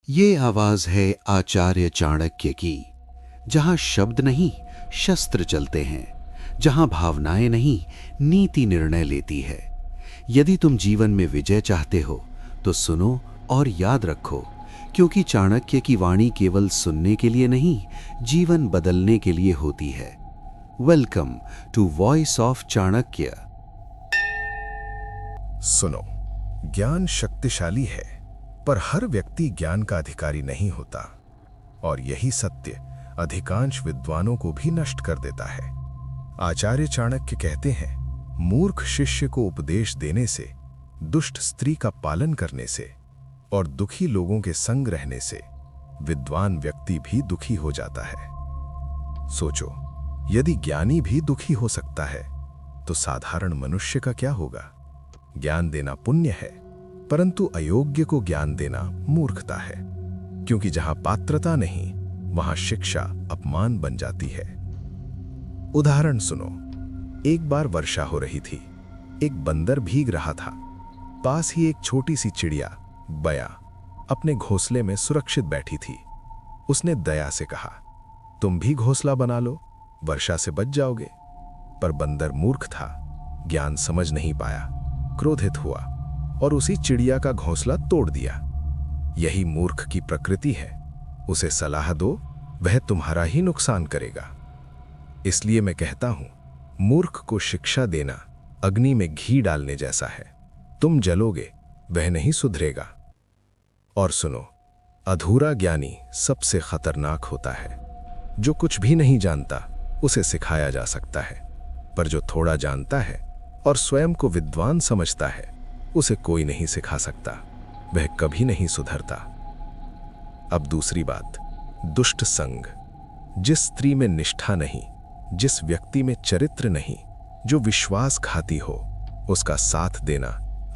ये आवाज है आचार्य चाणक्य की। जहां शब्द नहीं, शस्त्र चलते हैं। जहां भावनाएं नहीं, नीति निर्णय लेती है। यदि तुम जीवन में विजय चाहते हो तो सुनो और याद रखो, क्योंकि चाणक्य की वाणी केवल सुनने के लिए नहीं, जीवन बदलने के लिए होती है। Welcome to voice of Chanakya. सुनो, ज्ञान शक्तिशाली है, पर हर व्यक्ति ज्ञान का अधिकारी नहीं होता, और यही सत्य अधिकांश विद्वानों को भी नष्ट कर देता है। आचार्य चाणक्य कहते हैं, मूर्ख शिष्य को उपदेश देने से, दुष्ट स्त्री का पालन करने से और दुखी लोगों के संग रहने से विद्वान व्यक्ति भी दुखी हो जाता है। सोचो, यदि ज्ञानी भी दुखी हो सकता है तो साधारण मनुष्य का क्या होगा? ज्ञान देना पुण्य है, परंतु अयोग्य को ज्ञान देना मूर्खता है, क्योंकि जहां पात्रता नहीं, वहां शिक्षा अपमान बन जाती है। उदाहरण सुनो। एक बार वर्षा हो रही थी। एक बंदर भीग रहा था। पास ही एक छोटी सी चिड़िया बया अपने घोंसले में सुरक्षित बैठी थी। उसने दया से कहा, तुम भी घोंसला बना लो, वर्षा से बच जाओगे। पर बंदर मूर्ख था, ज्ञान समझ नहीं पाया, क्रोधित हुआ और उसी चिड़िया का घोंसला तोड़ दिया। यही मूर्ख की प्रकृति है। उसे सलाह दो, वह तुम्हारा ही नुकसान करेगा। इसलिए मैं कहता हूं, मूर्ख को शिक्षा देना अग्नि में घी डालने जैसा है। तुम जलोगे, वह नहीं सुधरेगा। और सुनो, अधूरा ज्ञानी सबसे खतरनाक होता है। जो कुछ भी नहीं जानता उसे सिखाया जा सकता है, पर जो थोड़ा जानता है और स्वयं को विद्वान समझता है, उसे कोई नहीं सिखा सकता। वह कभी नहीं सुधरता। अब दूसरी बात, दुष्ट संग। जिस स्त्री में निष्ठा नहीं, जिस व्यक्ति में चरित्र नहीं, जो विश्वासघाती हो, उसका साथ देना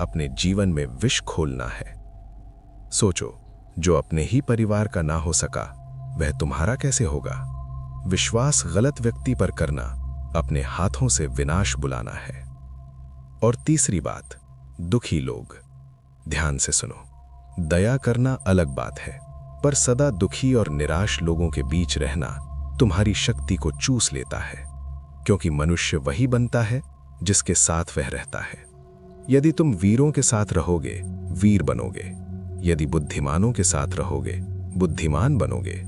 अपने जीवन में विष खोलना है। सोचो, जो अपने ही परिवार का ना हो सका, वह तुम्हारा कैसे होगा? विश्वास गलत व्यक्ति पर करना अपने हाथों से विनाश बुलाना है। और तीसरी बात, दुखी लोग। ध्यान से सुनो, दया करना अलग बात है, पर सदा दुखी और निराश लोगों के बीच रहना तुम्हारी शक्ति को चूस लेता है, क्योंकि मनुष्य वही बनता है जिसके साथ वह रहता है। यदि तुम वीरों के साथ रहोगे, वीर बनोगे। यदि बुद्धिमानों के साथ रहोगे, बुद्धिमान बनोगे।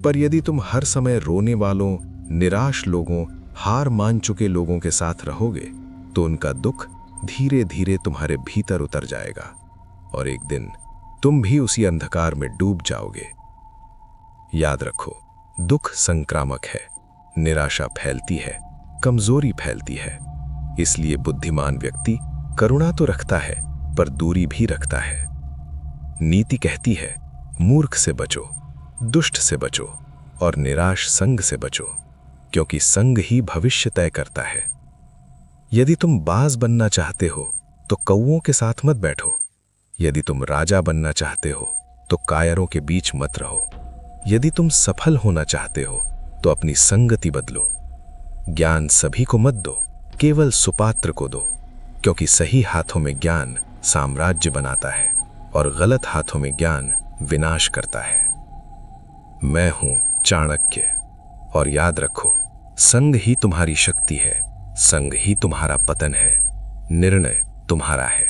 पर यदि तुम हर समय रोने वालों, निराश लोगों, हार मान चुके लोगों के साथ रहोगे, तो उनका दुख धीरे धीरे तुम्हारे भीतर उतर जाएगा और एक दिन तुम भी उसी अंधकार में डूब जाओगे। याद रखो, दुख संक्रामक है, निराशा फैलती है, कमजोरी फैलती है। इसलिए बुद्धिमान व्यक्ति करुणा तो रखता है, पर दूरी भी रखता है। नीति कहती है, मूर्ख से बचो, दुष्ट से बचो और निराश संग से बचो, क्योंकि संग ही भविष्य तय करता है। यदि तुम बाज बनना चाहते हो तो कौओं के साथ मत बैठो। यदि तुम राजा बनना चाहते हो तो कायरों के बीच मत रहो। यदि तुम सफल होना चाहते हो तो अपनी संगति बदलो। ज्ञान सभी को मत दो, केवल सुपात्र को दो, क्योंकि सही हाथों में ज्ञान साम्राज्य बनाता है और गलत हाथों में ज्ञान विनाश करता है। मैं हूं चाणक्य, और याद रखो, संग ही तुम्हारी शक्ति है, संग ही तुम्हारा पतन है, निर्णय तुम्हारा है।